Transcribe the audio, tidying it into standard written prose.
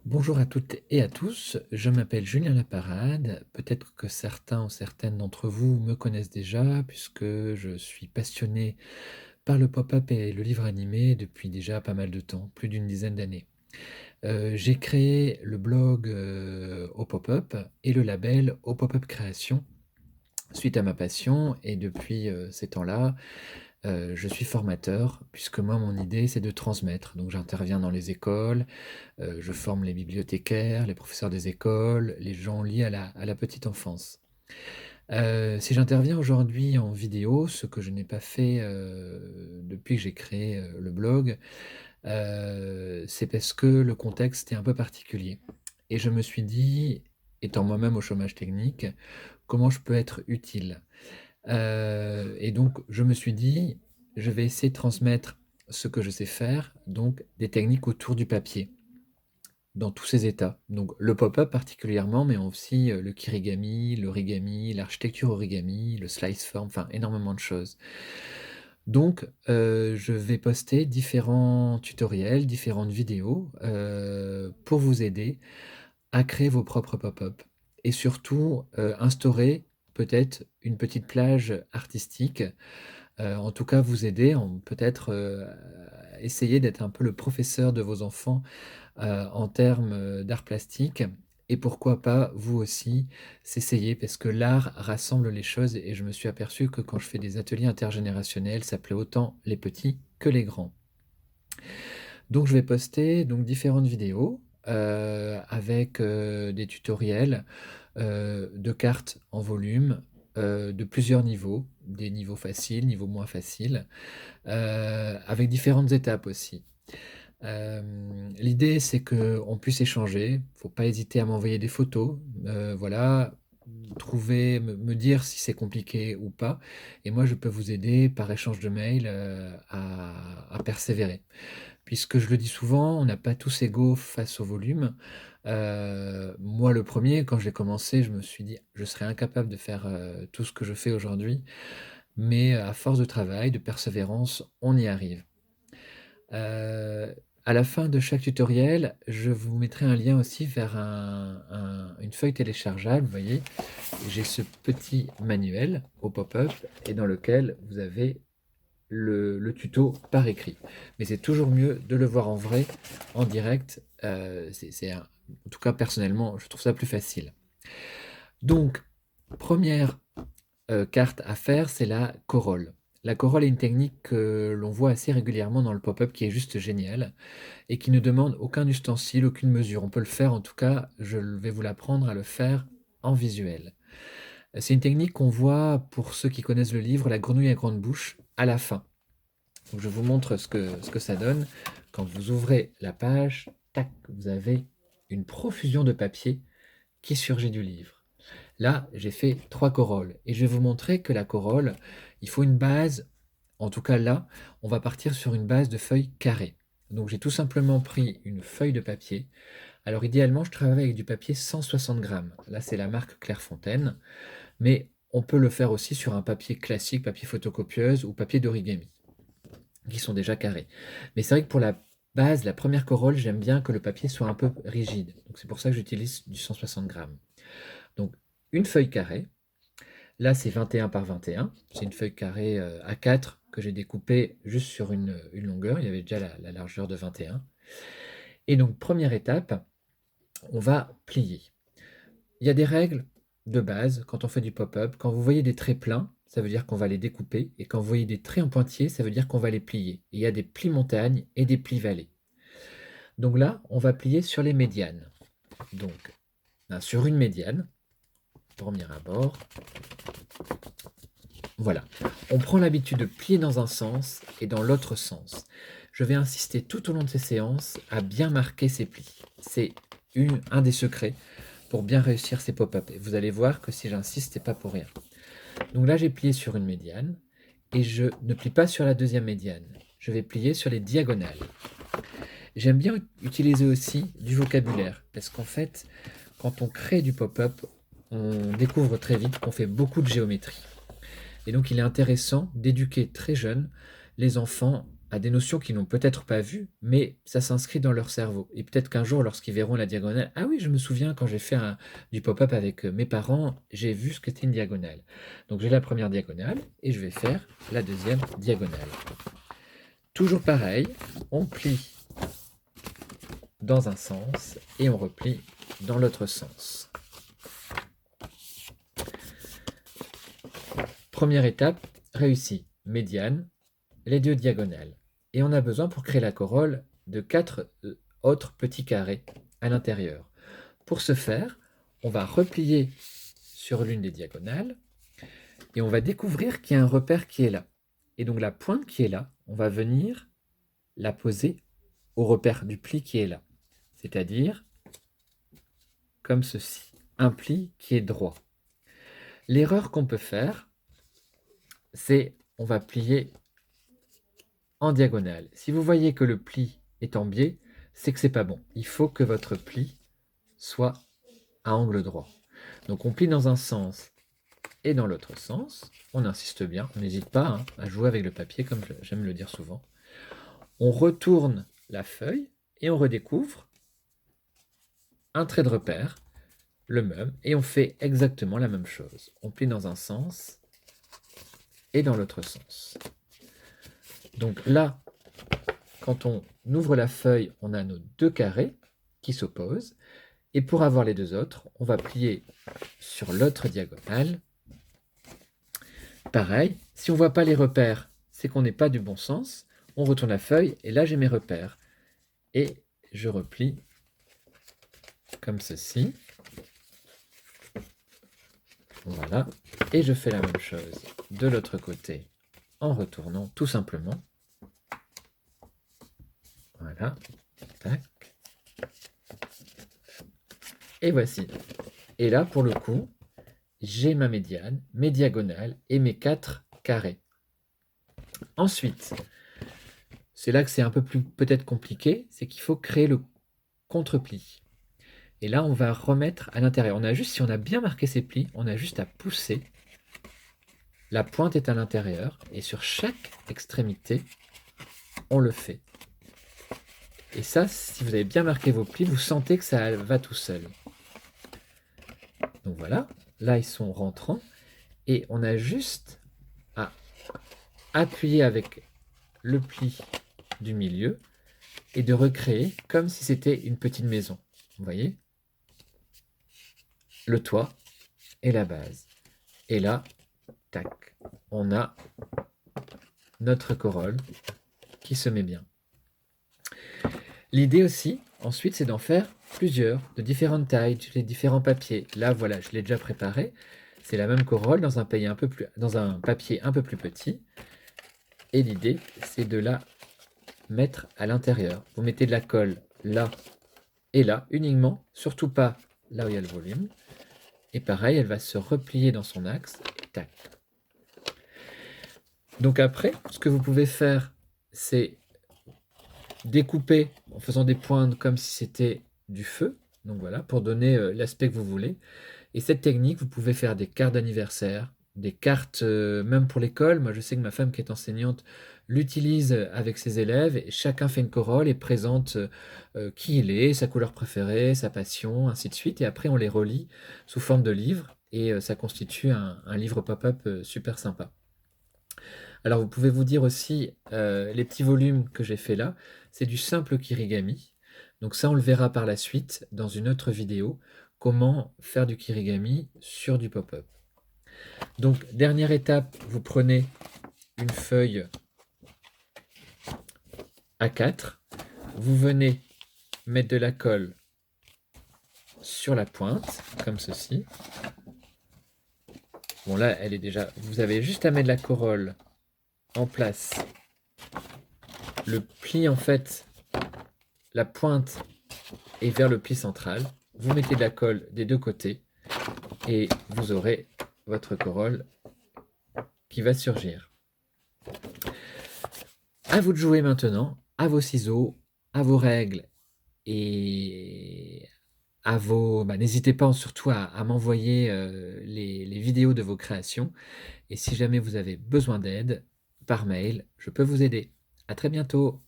Bonjour à toutes et à tous, je m'appelle Julien Laparade. Peut-être que certains ou certaines d'entre vous me connaissent déjà, puisque je suis passionné par le pop-up et le livre animé depuis déjà pas mal de temps, plus d'une dizaine d'années. J'ai créé le blog au pop-up et le label au pop-up création suite à ma passion, et depuis ces temps-là, je suis formateur, puisque moi, mon idée, c'est de transmettre. Donc j'interviens dans les écoles, je forme les bibliothécaires, les professeurs des écoles, les gens liés à la petite enfance. Si j'interviens aujourd'hui en vidéo, ce que je n'ai pas fait, depuis que j'ai créé, le blog, c'est parce que le contexte est un peu particulier, et je me suis dit, étant moi-même au chômage technique: «Comment je peux être utile?» Et donc je me suis dit: «Je vais essayer de transmettre ce que je sais faire», donc des techniques autour du papier. Dans tous ses états, donc le pop-up particulièrement, mais aussi, le kirigami, l'origami, l'architecture origami, le slice form, enfin énormément de choses. Donc, je vais poster différents tutoriels, différentes vidéos, pour vous aider à créer vos propres pop-up, et surtout, instaurer peut-être une petite plage artistique, en tout cas vous aider en peut-être, essayer d'être un peu le professeur de vos enfants en termes, d'art plastique, et pourquoi pas vous aussi s'essayer, parce que l'art rassemble les choses, et je me suis aperçu que quand je fais des ateliers intergénérationnels, ça plaît autant les petits que les grands. Donc je vais poster donc différentes vidéos, avec, des tutoriels, de cartes en volume, de plusieurs niveaux, des niveaux faciles, niveaux moins faciles, avec différentes étapes aussi. L'idée, c'est qu'on puisse échanger. Faut pas hésiter à m'envoyer des photos, voilà, trouver me dire si c'est compliqué ou pas, et moi je peux vous aider par échange de mails, à persévérer. Puisque je le dis souvent, on n'a pas tous égaux face au volume. Moi le premier, quand j'ai commencé, je me suis dit: «Je serais incapable de faire, tout ce que je fais aujourd'hui», mais à force de travail, de persévérance, on y arrive. Heu, à la fin de chaque tutoriel, je vous mettrai un lien aussi vers une feuille téléchargeable, vous voyez? J'ai ce petit manuel au pop-up, et dans lequel vous avez le tuto par écrit. Mais c'est toujours mieux de le voir en vrai, en direct, c'est un en tout cas personnellement, je trouve ça plus facile. Donc, première carte à faire, c'est la corolle. La corolle est une technique que l'on voit assez régulièrement dans le pop-up, qui est juste géniale et qui ne demande aucun ustensile, aucune mesure. On peut le faire, en tout cas, je vais vous l'apprendre à le faire en visuel. C'est une technique qu'on voit, pour ceux qui connaissent le livre La grenouille à grande bouche, à la fin. Donc je vous montre ce que ça donne. Quand vous ouvrez la page, tac, vous avez une profusion de papier qui surgit du livre. Là, j'ai fait 3 corolles, et je vais vous montrer que la corolle, il faut une base. En tout cas là, on va partir sur une base de feuilles carrées. Donc j'ai tout simplement pris une feuille de papier. Alors idéalement, je travaille avec du papier 160 grammes. Là, c'est la marque Clairefontaine, mais on peut le faire aussi sur un papier classique, papier photocopieuse ou papier d'origami, qui sont déjà carrés. Mais c'est vrai que pour la base, la première corolle, j'aime bien que le papier soit un peu rigide. Donc c'est pour ça que j'utilise du 160 grammes. Donc une feuille carrée. Là, c'est 21 par 21. C'est une feuille carrée, A4, que j'ai découpée juste sur une longueur. Il y avait déjà la largeur de 21. Et donc première étape, on va plier. Il y a des règles de base quand on fait du pop-up. Quand vous voyez des traits pleins, ça veut dire qu'on va les découper, et quand vous voyez des traits en pointillés, ça veut dire qu'on va les plier. Et il y a des plis montagnes et des plis vallées. Donc là, on va plier sur les médianes. Donc, sur une médiane, premier abord, voilà. On prend l'habitude de plier dans un sens et dans l'autre sens. Je vais insister tout au long de ces séances à bien marquer ces plis. C'est un des secrets pour bien réussir ces pop-up. Et vous allez voir que si j'insiste, c'est pas pour rien. Donc là, j'ai plié sur une médiane, et je ne plie pas sur la deuxième médiane. Je vais plier sur les diagonales. J'aime bien utiliser aussi du vocabulaire, parce qu'en fait, quand on crée du pop-up, on découvre très vite qu'on fait beaucoup de géométrie. Et donc il est intéressant d'éduquer très jeunes les enfants à des notions qu'ils n'ont peut-être pas vues, mais ça s'inscrit dans leur cerveau. Et peut-être qu'un jour, lorsqu'ils verront la diagonale, ah oui, je me souviens quand j'ai fait du pop-up avec mes parents, j'ai vu ce qu'était une diagonale. Donc j'ai la première diagonale et je vais faire la deuxième diagonale. Toujours pareil, on plie dans un sens et on replie dans l'autre sens. Première étape réussie, médiane, les deux diagonales. Et on a besoin pour créer la corolle de 4 autres petits carrés à l'intérieur. Pour ce faire, on va replier sur l'une des diagonales et on va découvrir qu'il y a un repère qui est là. Et donc la pointe qui est là, on va venir la poser au repère du pli qui est là. C'est-à-dire comme ceci, un pli qui est droit. L'erreur qu'on peut faire, c'est on va plier en diagonale. Si vous voyez que le pli est en biais, c'est que c'est pas bon. Il faut que votre pli soit à angle droit. Donc on plie dans un sens et dans l'autre sens. On insiste bien, on n'hésite pas à jouer avec le papier, comme j'aime le dire souvent. On retourne la feuille et on redécouvre un trait de repère, le même, et on fait exactement la même chose. On plie dans un sens et dans l'autre sens. Donc là, quand on ouvre la feuille, on a nos deux carrés qui s'opposent. Et pour avoir les deux autres, on va plier sur l'autre diagonale. Pareil, si on ne voit pas les repères, c'est qu'on n'est pas du bon sens. On retourne la feuille et là j'ai mes repères. Et je replie comme ceci. Voilà. Et je fais la même chose de l'autre côté en retournant tout simplement. Voilà. Tac. Et voici. Et là, pour le coup, j'ai ma médiane, mes diagonales et mes 4 carrés. Ensuite, c'est là que c'est un peu plus peut-être compliqué, c'est qu'il faut créer le contre-pli. Et là, on va remettre à l'intérieur. Si on a bien marqué ces plis, on a juste à pousser. La pointe est à l'intérieur et sur chaque extrémité, on le fait. Et ça, si vous avez bien marqué vos plis, vous sentez que ça va tout seul. Donc voilà, là ils sont rentrants et on a juste à appuyer avec le pli du milieu et de recréer comme si c'était une petite maison. Vous voyez? Le toit et la base. Et là, tac, on a notre corolle qui se met bien. L'idée aussi, ensuite, c'est d'en faire plusieurs, de différentes tailles, les différents papiers. Là, voilà, je l'ai déjà préparé. C'est la même corolle dans un papier un peu plus petit. Et l'idée, c'est de la mettre à l'intérieur. Vous mettez de la colle là et là, uniquement, surtout pas là où il y a le volume. Et pareil, elle va se replier dans son axe. Et tac. Donc après, ce que vous pouvez faire, c'est découper en faisant des pointes comme si c'était du feu. Donc voilà, pour donner l'aspect que vous voulez. Et cette technique, vous pouvez faire des cartes d'anniversaire, des cartes même pour l'école. Moi, je sais que ma femme qui est enseignante l'utilise avec ses élèves. Et chacun fait une corolle et présente qui il est, sa couleur préférée, sa passion, ainsi de suite. Et après, on les relie sous forme de livre. Et ça constitue un livre pop-up super sympa. Alors, vous pouvez vous dire aussi, les petits volumes que j'ai fait là, c'est du simple kirigami. Donc ça, on le verra par la suite dans une autre vidéo, comment faire du kirigami sur du pop-up. Donc, dernière étape, vous prenez une feuille A4, vous venez mettre de la colle sur la pointe, comme ceci. Bon là, elle est déjà... Vous avez juste à mettre la corolle en place. Le pli, en fait, la pointe est vers le pli central. Vous mettez de la colle des deux côtés et vous aurez votre corolle qui va surgir. À vous de jouer maintenant, à vos ciseaux, à vos règles et à vos... n'hésitez pas surtout à m'envoyer les vidéos de vos créations. Et si jamais vous avez besoin d'aide, par mail, je peux vous aider. À très bientôt.